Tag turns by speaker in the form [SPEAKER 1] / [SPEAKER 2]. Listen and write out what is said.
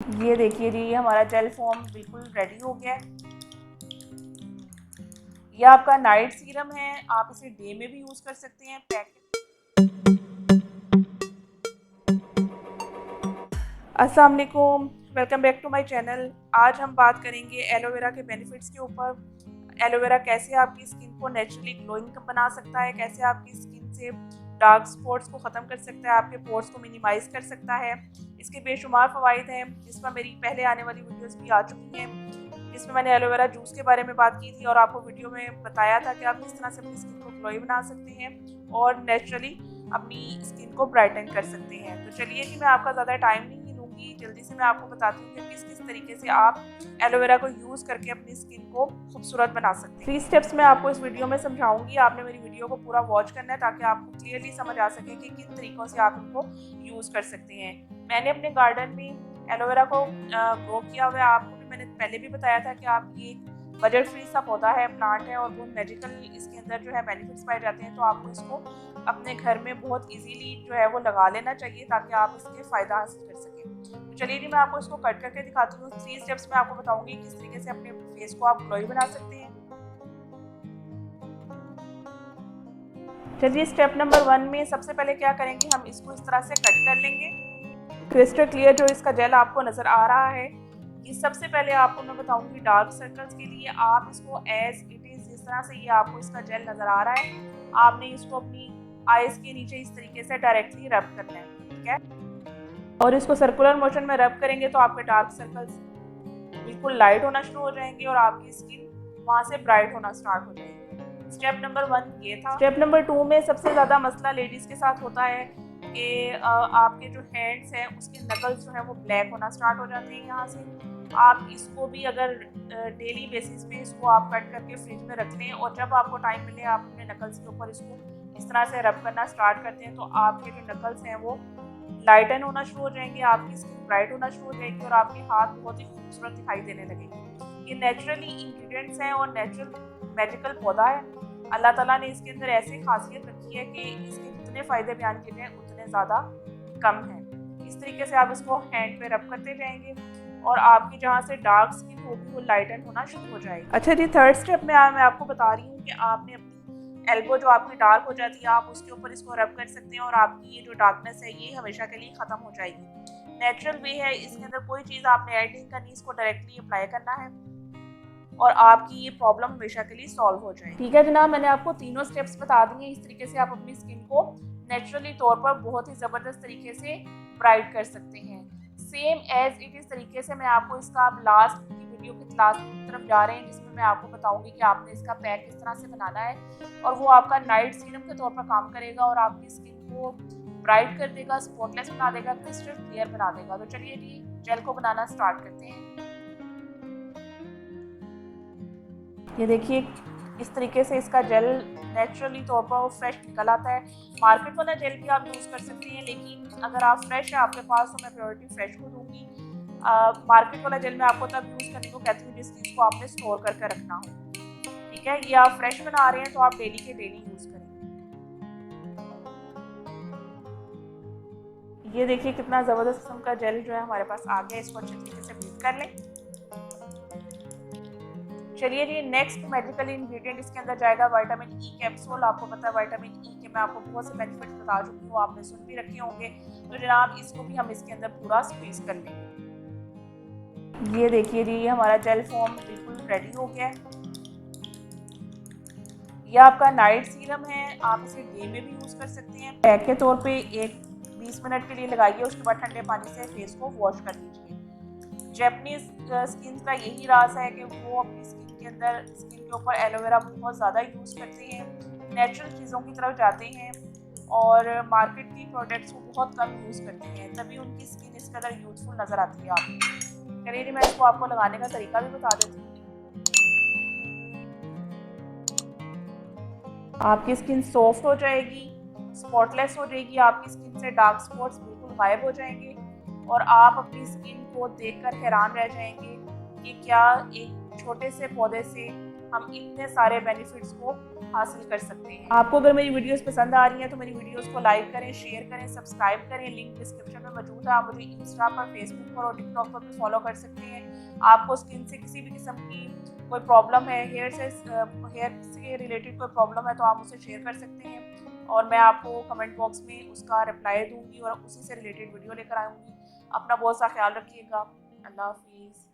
[SPEAKER 1] ये देखिए जी, हमारा जेल फॉर्म बिल्कुल रेडी हो गया है। ये आपका नाइट सीरम है, आप इसे डे में भी यूज़ कर सकते हैं। अस्सलाम वालेकुम, welcome back to my channel. आज हम बात करेंगे एलोवेरा के बेनिफिट्स के ऊपर। एलोवेरा कैसे आपकी स्किन को नेचुरली ग्लोइंग बना सकता है, कैसे आपकी स्किन से डार्क स्पॉट्स को ख़त्म कर सकता है, आपके पोर्स को मिनिमाइज़ कर सकता है। इसके बेशुमार फ़वाइद हैं, जिस पर मेरी पहले आने वाली वीडियोस भी आ चुकी हैं, जिसमें मैंने एलोवेरा जूस के बारे में बात की थी और आपको वीडियो में बताया था कि आप किस तरह से अपनी स्किन को ग्लोई बना सकते हैं और नेचुरली अपनी स्किन को ब्राइटन कर सकते हैं। तो चलिए कि मैं आपका ज़्यादा टाइम नहीं लूँगी, जल्दी से मैं आपको बताती हूँ कि किस किस तरीके से आप एलोवेरा को यूज़ करके अपनी स्किन को खूबसूरत बना सकते हैं। 3 स्टेप्स मैं आपको इस वीडियो में समझाऊंगी। आपने मेरी वीडियो को पूरा वॉच करना है ताकि आपको क्लियरली समझ आ सके कि किन तरीकों से आप इनको यूज़ कर सकते हैं। मैंने अपने गार्डन में एलोवेरा को ग्रो किया हुआ है। आपको भी मैंने पहले भी बताया था कि आप ये बजट फ्री सा पौधा है, प्लांट है और बहुत मैजिकल इसके अंदर जो है बेनिफिट्स पाए जाते हैं। तो आपको इसको अपने घर में बहुत इजीली जो है वो लगा लेना चाहिए ताकि आप इसके फ़ायदा हासिल कर सकें। तो चलिए जी, मैं आपको इसको कट करके दिखाती हूँ। 3 स्टेप्स में आपको बताऊंगी किस तरीके से अपने फेस को आप ग्लोई बना सकते हैं। चलिए, स्टेप नंबर 1 में सबसे पहले क्या करेंगे, हम इसको इस तरह से कट कर लेंगे। क्रिस्टल क्लियर जो इसका जेल आपको नज़र आ रहा है, ये सबसे पहले आपको मैं बताऊंगी डार्क सर्कल्स के लिए आप इसको एज इट इज़, जिस तरह से ये आपको इसका जेल नज़र आ रहा है, आपने इसको अपनी आइज़ के नीचे इस तरीके से डायरेक्टली रब करना है, ठीक है। और इसको सर्कुलर मोशन में रब करेंगे तो आपके डार्क सर्कल्स बिल्कुल लाइट होना शुरू हो जाएंगे और आपकी स्किन वहाँ से ब्राइट होना स्टार्ट हो जाएगी। स्टेप नंबर 1 ये था। स्टेप नंबर 2 में सबसे ज़्यादा मसला लेडीज़ के साथ होता है कि आपके जो हैंड्स हैं उसके नकल्स जो है वो ब्लैक होना स्टार्ट हो जाते हैं यहाँ से। आप इसको भी अगर डेली बेसिस पे इसको आप कट करके फ्रिज में रख लें और जब आपको टाइम मिले आप अपने नकल्स के ऊपर इसको इस तरह से रब करना स्टार्ट करते हैं तो आपके जो नकल्स हैं वो लाइटन होना शुरू हो जाएंगे, आपकी स्किन ब्राइट होना शुरू हो जाएगी और आपके हाथ बहुत ही खूबसूरत दिखाई देने लगेंगे। ये नेचुरली इंग्रेडिएंट्स हैं और नेचुरल मैजिकल पौधा है। अल्लाह ताला ने इसके अंदर ऐसी खासियत रखी है कि इसके जितने फ़ायदे बयान किए हैं उतने ज़्यादा कम हैं। इस तरीके से आप इसको हैंड पे रब करते जाएंगे और आपकी जहाँ से डार्क स्किन होगी वो लाइटन होना शुरू हो जाएगी। अच्छा जी, थर्ड स्टेप में मैं आपको बता रही हूँ कि आपने अपनी एल्बो जो आपकी डार्क हो जाती है आप उसके ऊपर इसको रब कर सकते हैं और आपकी ये जो डार्कनेस है ये हमेशा के लिए ख़त्म हो जाएगी। नेचुरल वे है, इसके अंदर कोई चीज़ आपने ऐड नहीं करनी, इसको डायरेक्टली अप्लाई करना है और आपकी ये प्रॉब्लम हमेशा के लिए सॉल्व हो जाएगी। ठीक है जनाब, मैंने आपको तीनों स्टेप्स बता दिए। इस तरीके से आप अपनी स्किन को नेचुरली तौर पर बहुत ही ज़बरदस्त तरीके से ब्राइट कर सकते हैं। सेम एज इट इस तरीके से मैं आपको इसका आप लास्ट की वीडियो की लास्ट की तरफ जा रहे हैं जिसमें मैं आपको बताऊंगी कि आपने इसका पैक किस तरह से बनाना है और वो आपका नाइट सीरम के तौर पर काम करेगा और आपकी स्किन को ब्राइट कर देगा, स्पॉटलेस बना देगा, क्रिस्टल क्लियर बना देगा। तो चलिए जी, जेल को बनाना स्टार्ट करते हैं। ये देखिए, इस तरीके से इसका जेल नेचुरली तौर पर वो फ्रेश निकल आता है। मार्केट वाला जेल भी आप यूज़ कर सकते हैं, लेकिन अगर आप फ्रेश है आपके पास तो मैं प्रायोरिटी फ्रेश को दूंगी। मार्केट वाला जेल मैं आपको तब यूज़ करने को कहती हूँ जिस चीज़ को आपने स्टोर करके रखना हो, ठीक है। ये आप फ्रेश बना रहे हैं तो आप डेली के डेली यूज़ करें। ये देखिए कितना ज़बरदस्त किस्म का जेल जो है हमारे पास आ गया। इसको अच्छे तरीके से बीट कर लें। चलिए जी, नेक्स्ट मैजिकल इंग्रेडिएंट इसके अंदर जाएगा विटामिन ई कैप्सूल। आपको पता है विटामिन ई के मैं आपको बहुत से बेनिफिट्स बता चुकी हूँ, आपने सुन भी रखे होंगे। तो जनाब इसको भी हम इसके अंदर पूरा स्क्वीज कर लेंगे। ये देखिए जी, हमारा जेल फॉर्म बिल्कुल रेडी हो गया है। यह आपका नाइट सीरम है, आप इसे डे में भी यूज़ कर सकते हैं। पैक के तौर पे 20 मिनट के लिए लगाइए, उसके बाद ठंडे पानी से फेस को वॉश कर लीजिए। जैपनीज स्किन का यही राज है कि वो अपनी स्किन के अंदर स्किन के ऊपर एलोवेरा बहुत ज़्यादा यूज़ करते हैं, नेचुरल चीज़ों की तरफ जाते हैं और मार्केट की प्रोडक्ट्स को बहुत कम यूज़ करते हैं, तभी उनकी स्किन इस कदर यूथफुल नज़र आती है आपको। चलिए मैं इसको आपको लगाने का तरीका भी बता देती हूँ। आपकी स्किन सॉफ्ट हो जाएगी, स्पॉटलेस हो जाएगी, आपकी स्किन से डार्क स्पॉट्स बिल्कुल गायब हो जाएंगे और आप अपनी स्किन को देखकर हैरान रह जाएंगे कि क्या एक छोटे से पौधे से हम इतने सारे बेनिफिट्स को हासिल कर सकते हैं। आपको अगर मेरी वीडियोस पसंद आ रही हैं तो मेरी वीडियोस को लाइक करें, शेयर करें, सब्सक्राइब करें। लिंक डिस्क्रिप्शन में में मौजूद है। आप मुझे इंस्टा पर, फेसबुक पर और टिकटॉक पर भी फॉलो कर सकते हैं। आपको स्किन से किसी भी किस्म की कोई प्रॉब्लम है, हेयर से रिलेटेड कोई प्रॉब्लम है, तो आप मुझसे शेयर कर सकते हैं और मैं आपको कमेंट बॉक्स में उसका रिप्लाई दूंगी और उसी से रिलेटेड वीडियो लेकर आऊँगी। अपना बहुत सा ख्याल रखिएगा। अल्लाह हाफिज़।